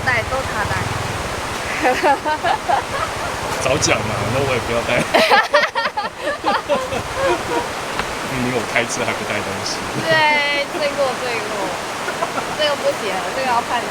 带，都他带。早讲嘛，那我也不要带。明明我开车还不带东西。对，罪过，这个不行，这个要判罪。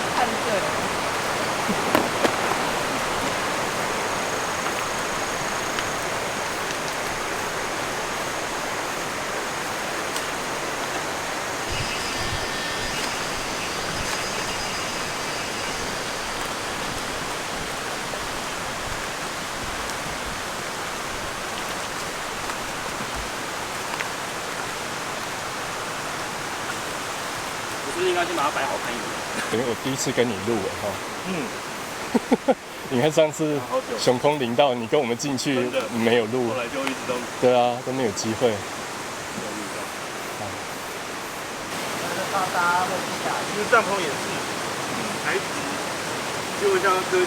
是不是应该先把它摆好看一点？因为我第一次跟你录哈。你看上次熊空林道，你跟我们进去，你没有录。后来就一直都。对啊，都没有机会。大家会下，其实帐篷也是材质，就会像跟。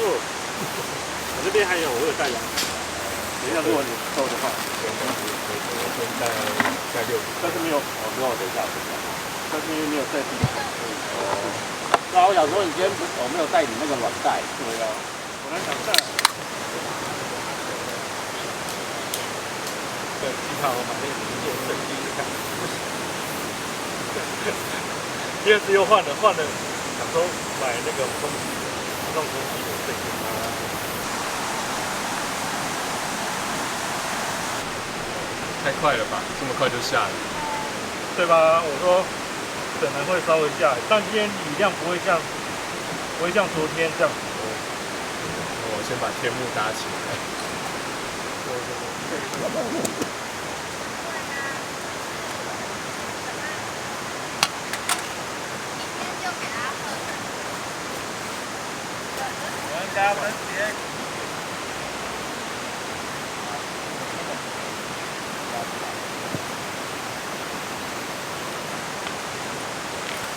我这边还有，我有带羊。等一下，如果你够的话，我先带6，但是没有，之后等一下，但是因为没有带地毯，所以那我想说，你今天不是没有带你那个软袋？对啊，我来想带。对，你看我把那个零件升级一下。第二次又换了，想说买那个空气自动空气的这个太快了吧，这么快就下了，对吧？我说可能会稍微下，但今天雨量不会像昨天这样子多。我先把天幕搭起来。加分节。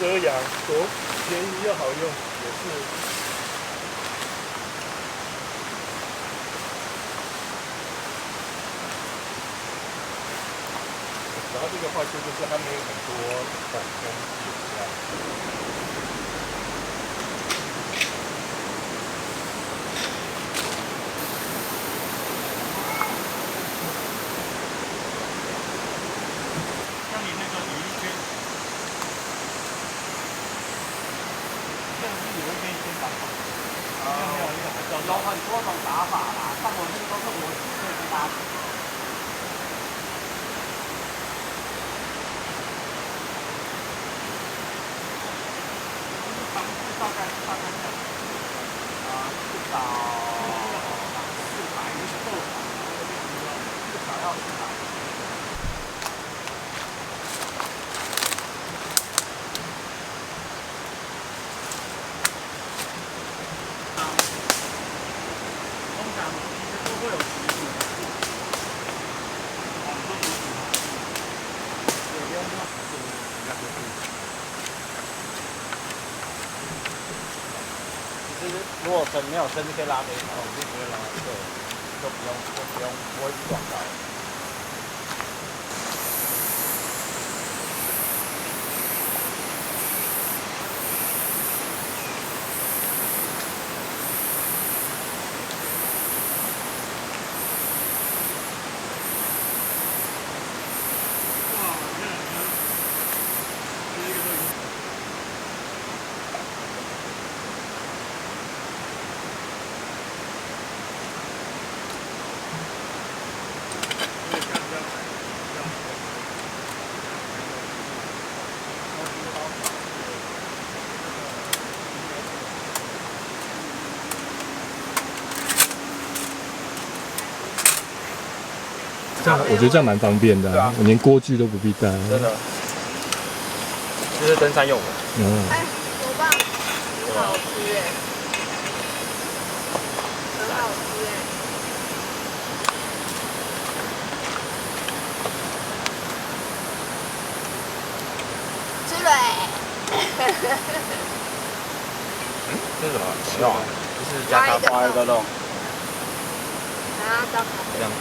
遮阳多便宜又好用，也是。然后这个坏处就是它没有很多管跟铁这样。有很多种打法啦，但我那个都是我自己去搭。长度大概这样，至少400够长，至少要400。如果没有绳子可以拉飞，然后我就不会拉，对，不会撞到。这样我觉得这样蛮方便的、啊，我连锅具都不必带、啊。真的，这是登山用的。哎，多棒，很好吃哎，很好吃哎。肉，就是加咖啡挖一个肉。啊，当这样子。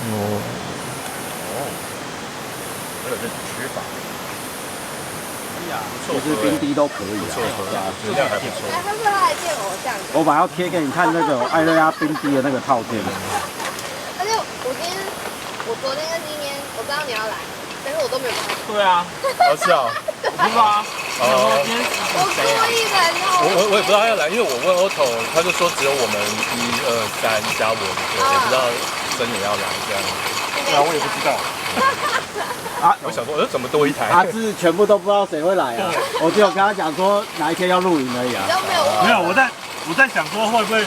哦，还有这吃法，其实冰滴都可以啊，对啊。质量还不错。哎，他说他来见偶像的，我本来要贴给你看那个艾乐压冰滴的那个套件，而且我昨天跟今天我知道你要来，但是我都没有跟他说。对啊，好笑。不是吗？哦，我故意的，然后我也不知道要来，因为我问 Otto，他就说只有我们1、2、3加我一个，也不知道真也要来这样。对啊，我也不知道。我想说，怎么多一台？阿志全部都不知道谁会来啊，我只有跟他讲说哪一天要录影而已啊你。都没有问。没有，我在想说会不会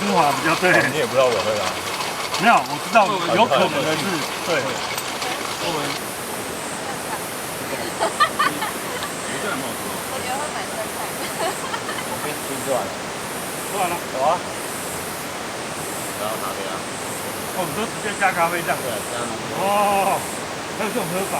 中华比较对。你也不知道我会来。没有，我知道有可能的是对。我觉得会蛮震撼的。听出来了，做完了，有啊，然后哪里啊？哦，你都直接加咖啡这样。对，这样。哦，还有这种喝法。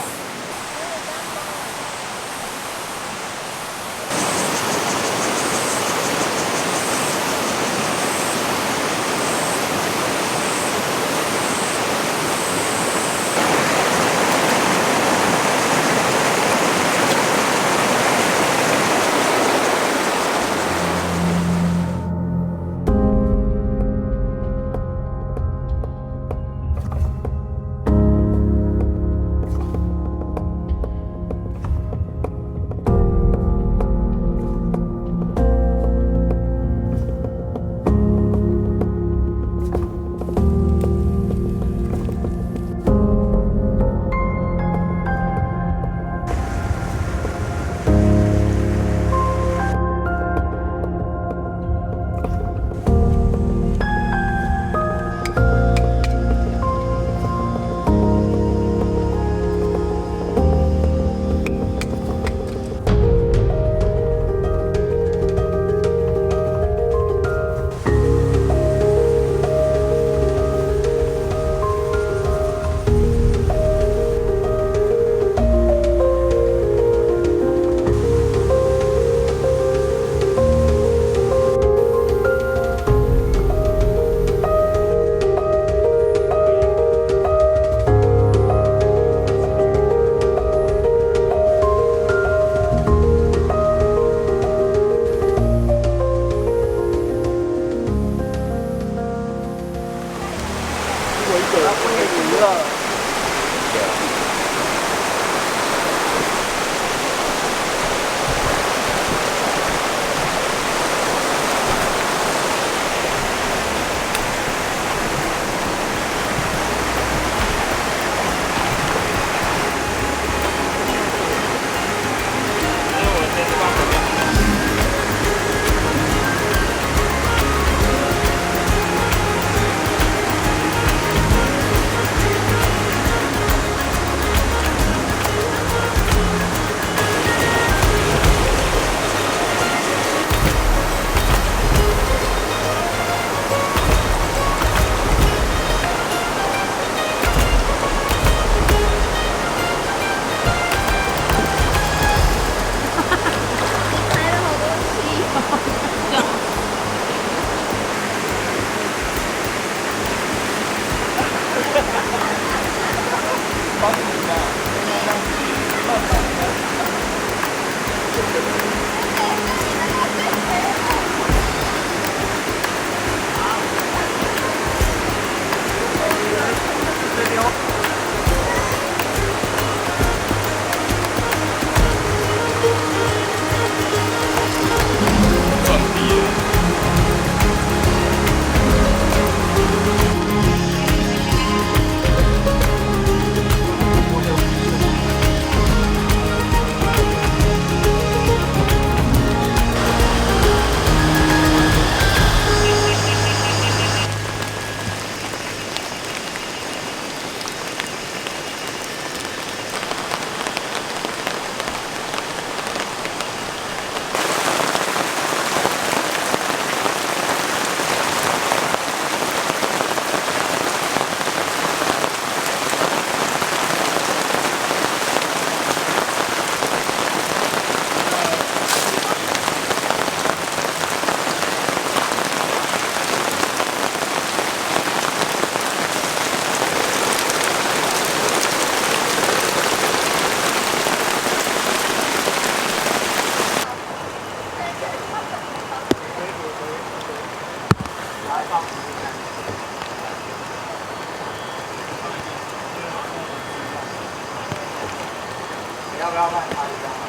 要卖他一张啊？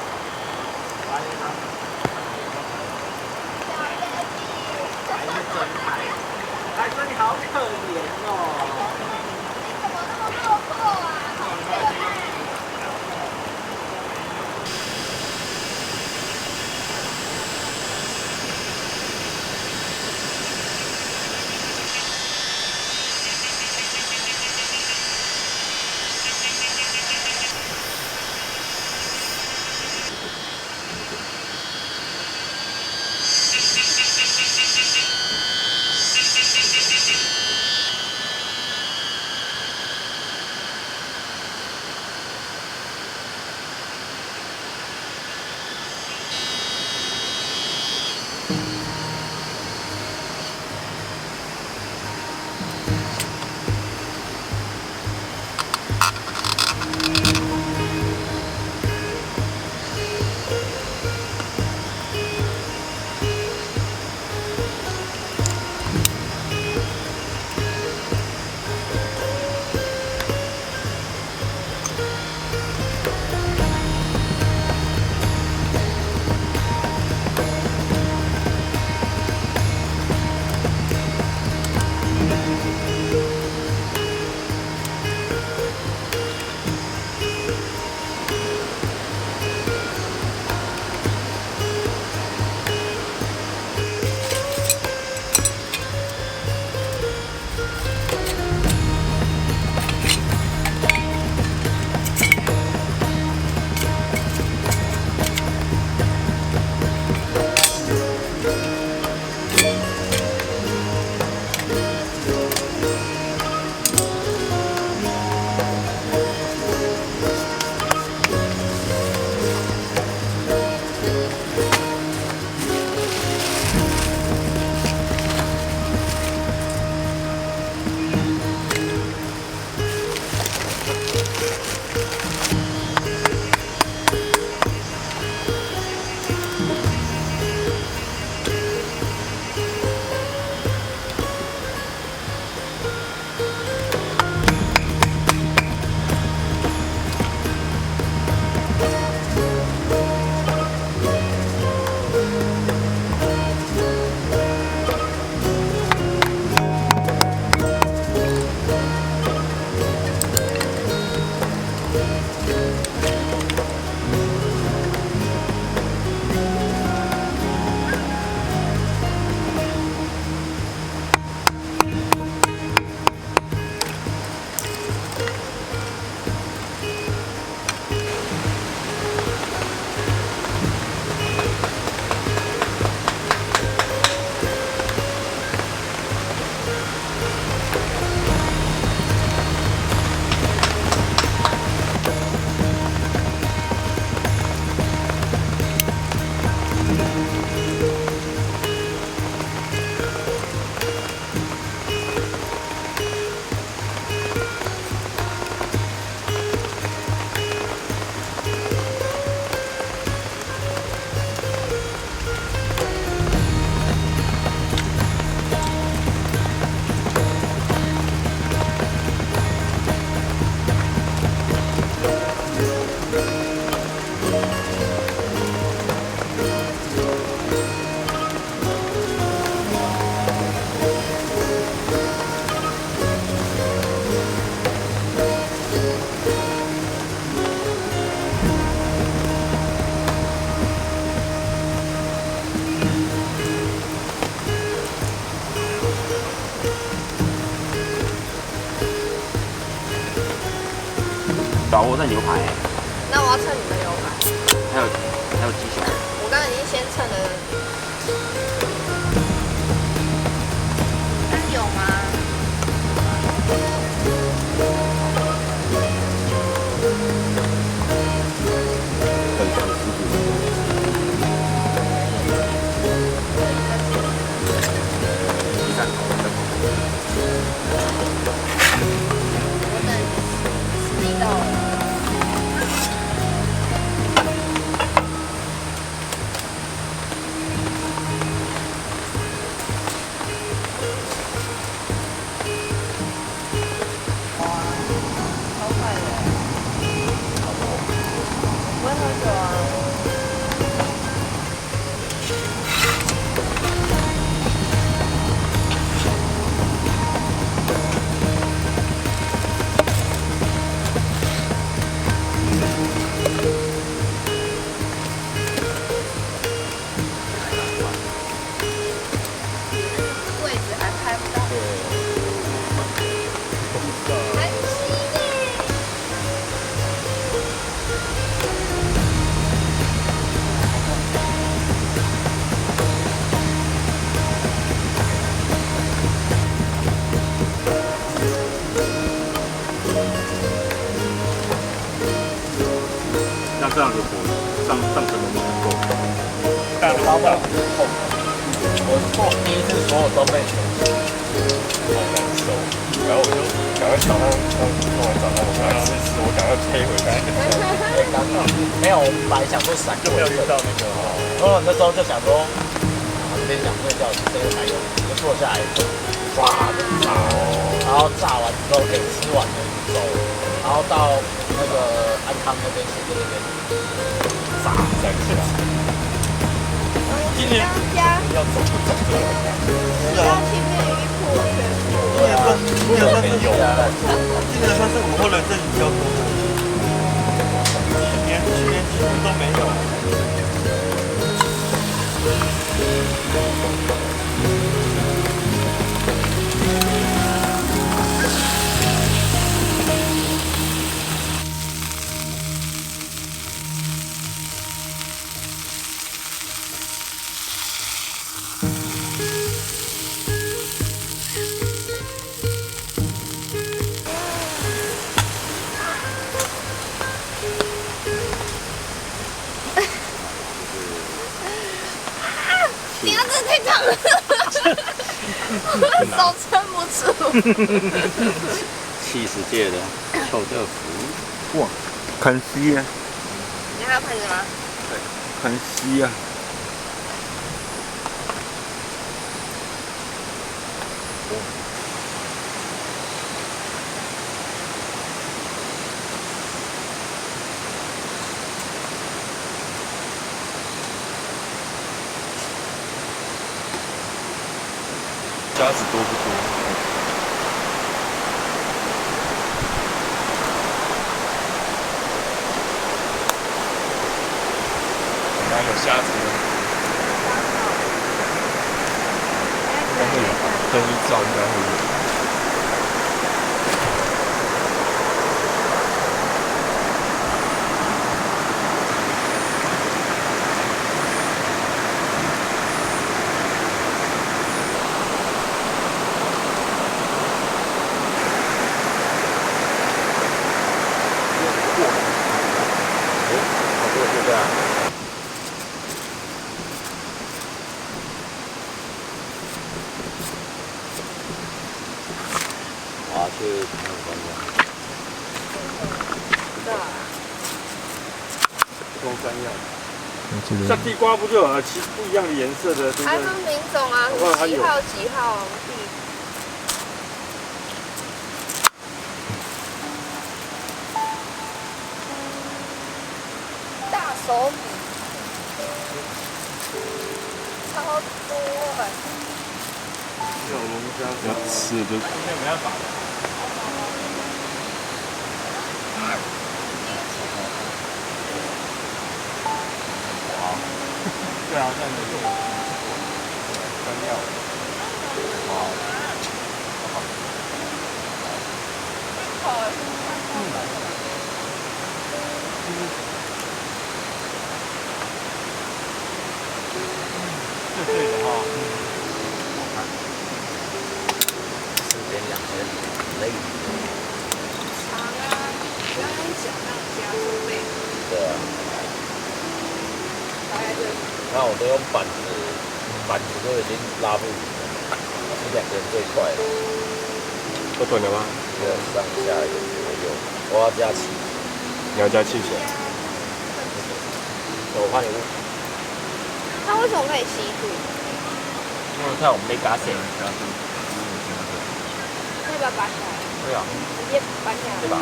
来一张。还是真爱。还说你好可怜哦。你怎么那么落魄啊？好可爱。把握在牛排，那我要称你的牛排。还有鸡胸。我刚刚已经先称了。那有吗？我等10到了。上个火上层的不够，大的老板我第一次所有都被全部好难受。然后我就赶快早上弄完早餐，我赶快吃，我赶快推回来。刚好没有，我们本来想说闪就没有遇到那个然后那时候就想说，这边想睡觉，这个才有，就坐下来，唰就炸，然后炸完之后可以吃完了走，然后到那个安康那边去那边炸再吃。今年家要走不走这个很难。家前面有一铺全部。对啊，今年算是有今年算是午后人阵比较多的，去年几乎都没有。你要这太长了，手撑不住。70届的臭豆腐，哇，很稀啊，你还要喷什么？很稀啊。夹子多不多？哪有虾子呢？应该会有吧，灯一照应该会有。就这样。我要去看观众。中山药。像地瓜不就有其不一样的颜色的，对不对？还分品种啊，什么几号几号地。大手笔，超多哎！小龙虾要吃就今天没办法。对啊，现在没有山药。对对的哈。4天2天累。长啊，不要用脚那样夹住背。对啊。大概就。那我都用板子，板子都已经拉不匀了，是2个人最快的。都滚了吗？只有上下有左右，我要加气。你要加气球？我怕你误。它为什么可以吸住？因为看我们没嘎线，可以把它拔起来，对啊，直接拔起来。对吧？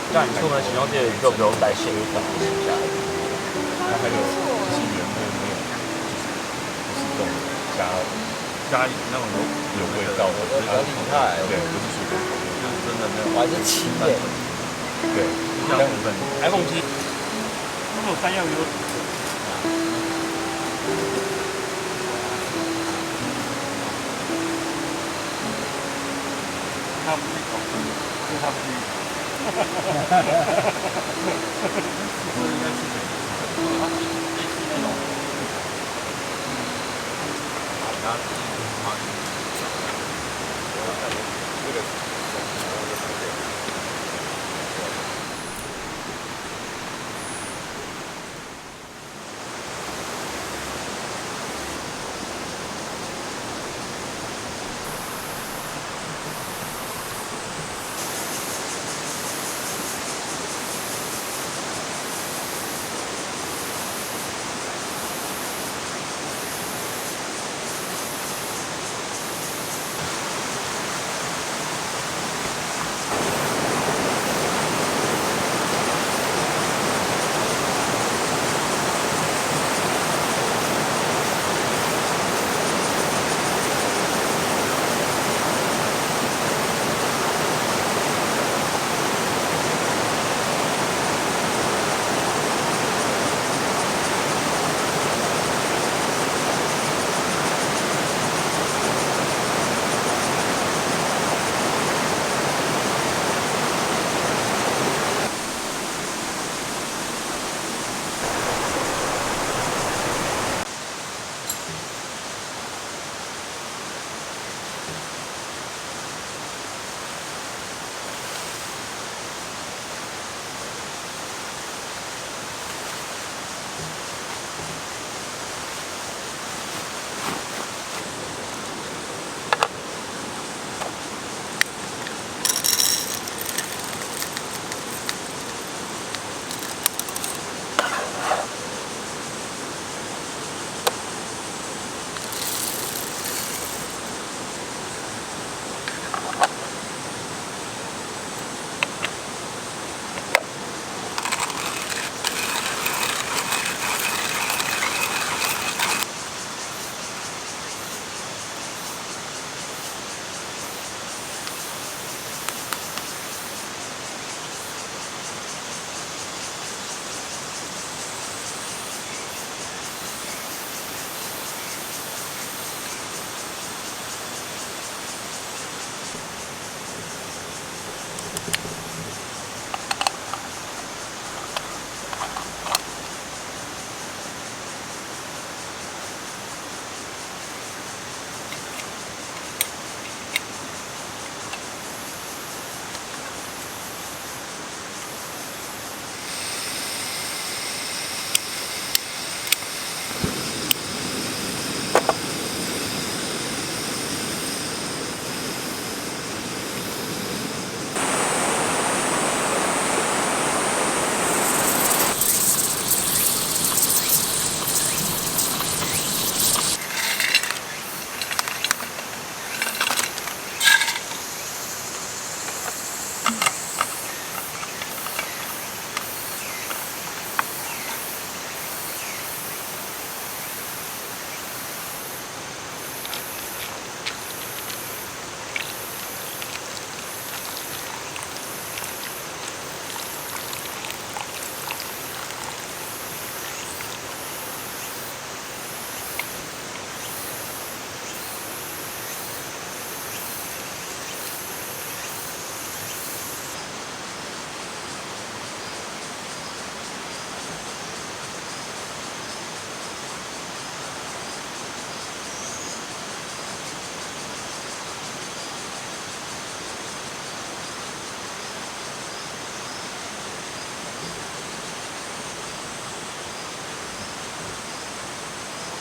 这样你出门使用电就不用带线一绑洗下来。它还有就是原味没有，就是这种加那种有味道的，我觉得厉害，对，不是水果口味，就是真的那种。我还是7耶。对，像日本 iPhone 7，那种山药油。它不是口，因为它不是。这应该是那种。这个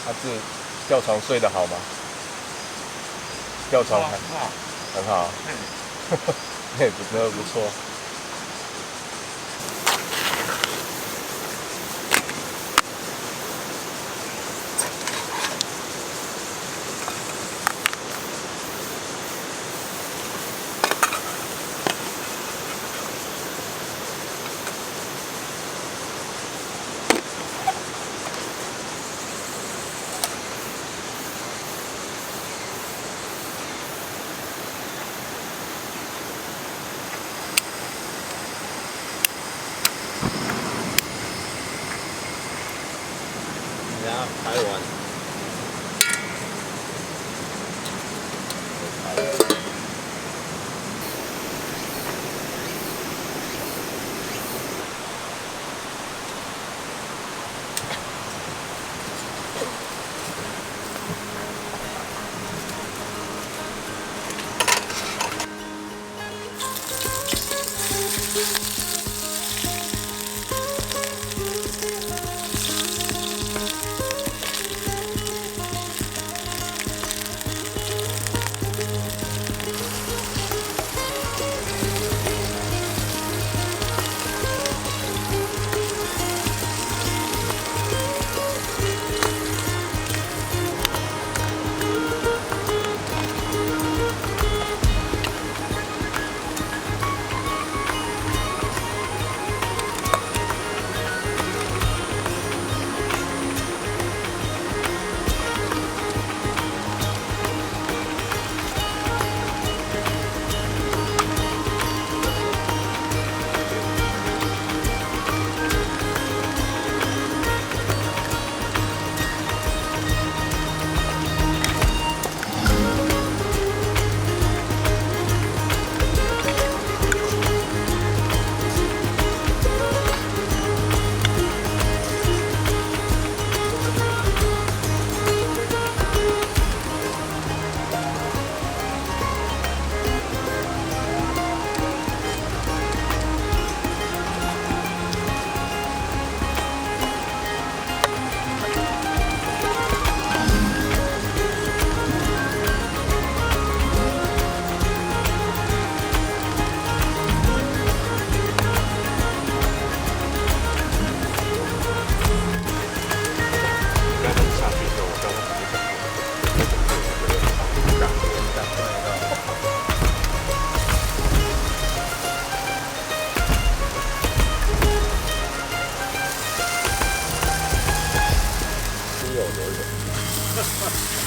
他是吊床睡得好吗？吊床还好，很好，那真的不错。然后拍完。有。